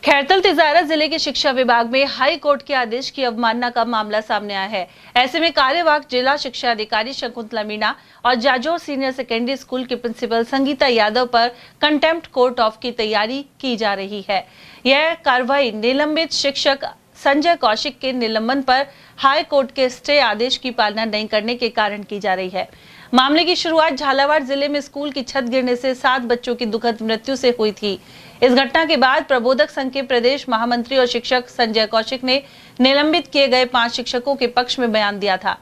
खैरतल तिजारा जिले के शिक्षा विभाग में हाई कोर्ट के आदेश की अवमानना का मामला सामने आया है। ऐसे में कार्यवाहक जिला शिक्षा अधिकारी शकुंतला मीणा और जाजौर सीनियर सेकेंडरी स्कूल की प्रिंसिपल संगीता यादव पर कंटेम्प्ट कोर्ट ऑफ की तैयारी की जा रही है। यह कार्रवाई निलंबित शिक्षक संजय कौशिक के निलंबन पर हाई कोर्ट के स्टे आदेश की पालना नहीं करने के कारण की जा रही है। मामले की शुरुआत झालावाड़ जिले में स्कूल की छत गिरने से 7 बच्चों की दुखद मृत्यु से हुई थी। इस घटना के बाद प्रबोधक संघ के प्रदेश महामंत्री और शिक्षक संजय कौशिक ने निलंबित किए गए 5 शिक्षकों के पक्ष में बयान दिया था।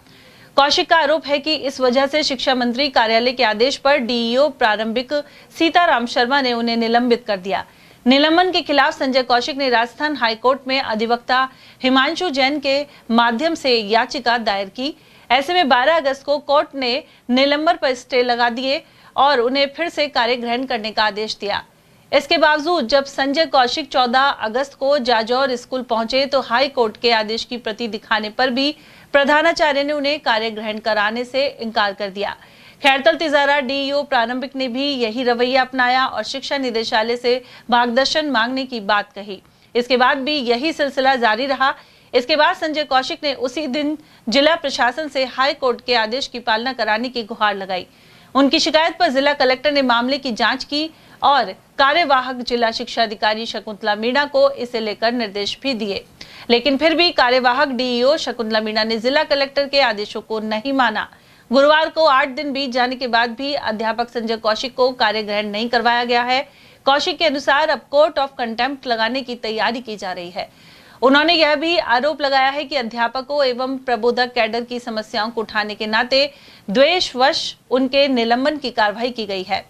कौशिक का आरोप है कि इस वजह से शिक्षा मंत्री कार्यालय के आदेश पर डीईओ प्रारंभिक सीताराम शर्मा ने उन्हें निलंबित कर दिया। निलंबन के खिलाफ संजय कौशिक ने राजस्थान हाईकोर्ट में अधिवक्ता हिमांशु जैन के माध्यम से याचिका दायर की। ऐसे में 12 अगस्त को कोर्ट ने निलंबन पर स्टे लगा दिए और उन्हें फिर से कार्य ग्रहण करने का आदेश दिया। इसके बावजूद जब संजय कौशिक 14 अगस्त को जाजौर स्कूल पहुंचे तो हाई कोर्ट के आदेश की प्रति दिखाने पर भी प्रधानाचार्य ने उन्हें कार्य ग्रहण कराने से इनकार कर दिया। खैरतल तिजारा डीईओ प्रारंभिक ने भी यही रवैया अपनाया और शिक्षा निदेशालय से मार्गदर्शन मांगने की बात कही। इसके बाद भी यही सिलसिला जारी रहा। इसके बाद संजय कौशिक ने उसी दिन जिला प्रशासन से हाई कोर्ट के आदेश की पालना कराने की गुहार लगाई। उनकी शिकायत पर जिला कलेक्टर ने मामले की जांच की और कार्यवाहक जिला शिक्षा अधिकारी शकुंतला मीणा को इसे लेकर निर्देश भी दिए, लेकिन फिर भी कार्यवाहक डीईओ शकुंतला मीणा ने जिला कलेक्टर के आदेशों को नहीं माना। गुरुवार को 8 दिन बीत जाने के बाद भी अध्यापक संजय कौशिक को कार्य ग्रहण नहीं करवाया गया है। कौशिक के अनुसार अब कोर्ट ऑफ कंटेम्प्ट लगाने की तैयारी की जा रही है। उन्होंने यह भी आरोप लगाया है कि अध्यापकों एवं प्रबोधक कैडर की समस्याओं को उठाने के नाते द्वेषवश उनके निलंबन की कार्रवाई की गई है।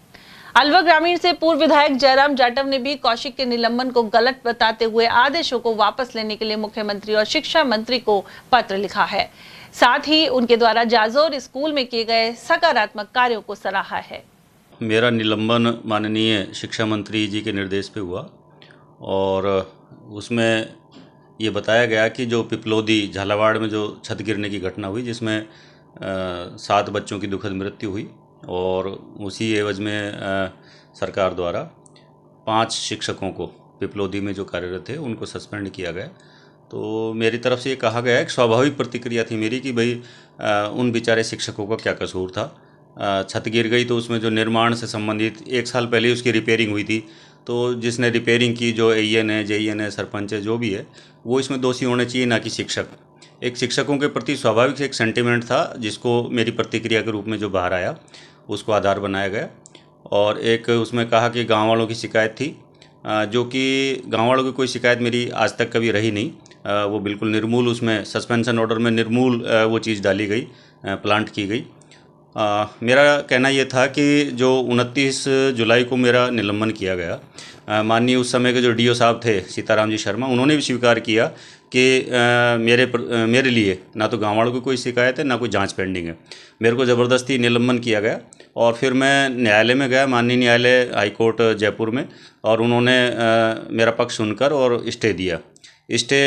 अलवर ग्रामीण से पूर्व विधायक जयराम जाटव ने भी कौशिक के निलंबन को गलत बताते हुए आदेशों को वापस लेने के लिए मुख्यमंत्री और शिक्षा मंत्री को पत्र लिखा है। साथ ही उनके द्वारा जाजौर स्कूल में किए गए सकारात्मक कार्यों को सराहा है। मेरा निलंबन माननीय शिक्षा मंत्री जी के निर्देश पे हुआ और उसमें ये बताया गया कि जो पिपलोदी झालावाड़ में जो छत गिरने की घटना हुई जिसमें 7 बच्चों की दुखद मृत्यु हुई और उसी एवज में सरकार द्वारा 5 शिक्षकों को पिपलोदी में जो कार्यरत थे उनको सस्पेंड किया गया। तो मेरी तरफ से ये कहा गया है कि स्वाभाविक प्रतिक्रिया थी मेरी कि भाई उन बेचारे शिक्षकों का क्या कसूर था। छत गिर गई तो उसमें जो निर्माण से संबंधित 1 साल पहले उसकी रिपेयरिंग हुई थी, तो जिसने रिपेयरिंग की जो एईएन है, जेईएन है, सरपंच है, जो भी है वो इसमें दोषी होने चाहिए, ना कि शिक्षक। एक शिक्षकों के प्रति स्वाभाविक एक सेंटिमेंट था जिसको मेरी प्रतिक्रिया के रूप में जो बाहर आया उसको आधार बनाया गया। और एक उसमें कहा कि गाँव वालों की शिकायत थी, जो कि गाँव वालों की कोई शिकायत मेरी आज तक कभी रही नहीं। वो बिल्कुल निर्मूल, उसमें सस्पेंशन ऑर्डर में निर्मूल वो चीज़ डाली गई, प्लांट की गई। मेरा कहना ये था कि जो 29 जुलाई को मेरा निलंबन किया गया, माननीय उस समय के जो डीओ साहब थे सीताराम जी शर्मा, उन्होंने भी स्वीकार किया कि मेरे लिए ना तो गाँव वालों की कोई शिकायत है ना कोई जांच पेंडिंग है। मेरे को ज़बरदस्ती निलंबन किया गया और फिर मैं न्यायालय में गया, माननीय न्यायालय हाईकोर्ट जयपुर में, और उन्होंने मेरा पक्ष सुनकर और स्टे दिया। स्टे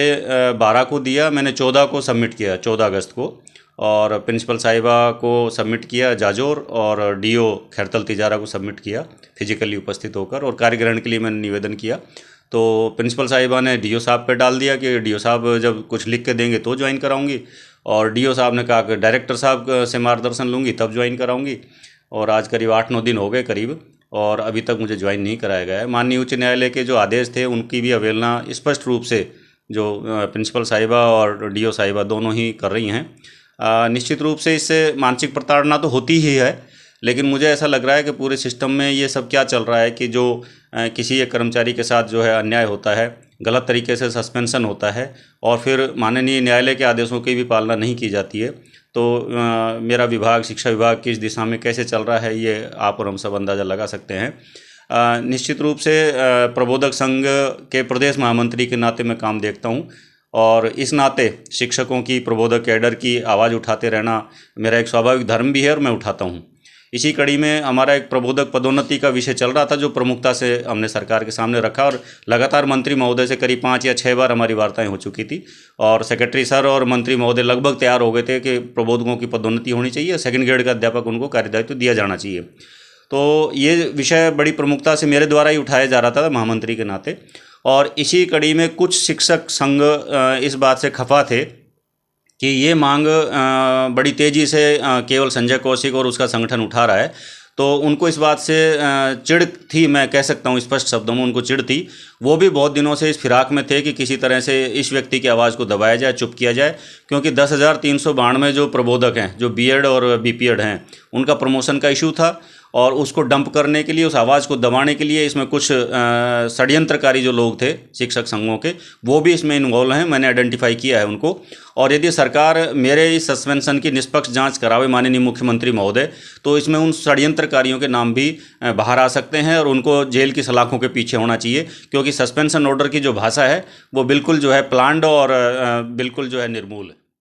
12 को दिया, मैंने 14 को सबमिट किया, 14 अगस्त को, और प्रिंसिपल साहिबा को सबमिट किया जाजौर और डीओ खैरतल तिजारा को सबमिट किया फिजिकली उपस्थित होकर, और कार्यग्रहण के लिए मैंने निवेदन किया। तो प्रिंसिपल साहिबा ने डीओ साहब पे डाल दिया कि डीओ साहब जब कुछ लिख के देंगे तो ज्वाइन कराऊंगी, और डीओ साहब ने कहा कि डायरेक्टर साहब से मार्गदर्शन लूँगी तब ज्वाइन कराऊंगी। और आज करीब 8-9 दिन हो गए करीब, और अभी तक मुझे ज्वाइन नहीं कराया गया है। माननीय उच्च न्यायालय के जो आदेश थे उनकी भी अवहेलना स्पष्ट रूप से जो प्रिंसिपल साहिबा और डीओ साहिबा दोनों ही कर रही हैं। निश्चित रूप से इससे मानसिक प्रताड़ना तो होती ही है, लेकिन मुझे ऐसा लग रहा है कि पूरे सिस्टम में ये सब क्या चल रहा है कि जो किसी एक कर्मचारी के साथ जो है अन्याय होता है, गलत तरीके से सस्पेंशन होता है और फिर माननीय न्यायालय के आदेशों की भी पालना नहीं की जाती है, तो मेरा विभाग, शिक्षा विभाग किस दिशा में कैसे चल रहा है ये आप और हम सब अंदाज़ा लगा सकते हैं। निश्चित रूप से प्रबोधक संघ के प्रदेश महामंत्री के नाते मैं काम देखता हूँ और इस नाते शिक्षकों की, प्रबोधक कैडर की आवाज़ उठाते रहना मेरा एक स्वाभाविक धर्म भी है और मैं उठाता हूँ। इसी कड़ी में हमारा एक प्रबोधक पदोन्नति का विषय चल रहा था जो प्रमुखता से हमने सरकार के सामने रखा, और लगातार मंत्री महोदय से करीब 5 या 6 बार हमारी वार्ताएं हो चुकी थी और सेक्रेटरी सर और मंत्री महोदय लगभग तैयार हो गए थे कि प्रबोधकों की पदोन्नति होनी चाहिए, 2nd ग्रेड का अध्यापक उनको कार्यदायित्व दिया जाना चाहिए। तो ये विषय बड़ी प्रमुखता से मेरे द्वारा ही उठाया जा रहा था महामंत्री के नाते, और इसी कड़ी में कुछ शिक्षक संघ इस बात से खफा थे कि ये मांग बड़ी तेज़ी से केवल संजय कौशिक और उसका संगठन उठा रहा है, तो उनको इस बात से चिढ़ थी, मैं कह सकता हूँ स्पष्ट शब्दों में उनको चिढ़ थी। वो भी बहुत दिनों से इस फिराक में थे कि किसी तरह से इस व्यक्ति की आवाज़ को दबाया जाए, चुप किया जाए, क्योंकि 10,392 जो प्रबोधक हैं, जो बीएड और बीपीएड हैं, उनका प्रमोशन का इशू था और उसको डंप करने के लिए, उस आवाज़ को दबाने के लिए इसमें कुछ षड्यंत्रकारी जो लोग थे शिक्षक संघों के, वो भी इसमें इन्वॉल्व हैं। मैंने आइडेंटिफाई किया है उनको। और यदि सरकार मेरे इस सस्पेंशन की निष्पक्ष जांच करावे माननीय मुख्यमंत्री महोदय, तो इसमें उन षड्यंत्रकारियों के नाम भी बाहर आ सकते हैं और उनको जेल की सलाखों के पीछे होना चाहिए, क्योंकि सस्पेंशन ऑर्डर की जो भाषा है वो बिल्कुल जो है प्लान्ड और बिल्कुल जो है निर्मूल है।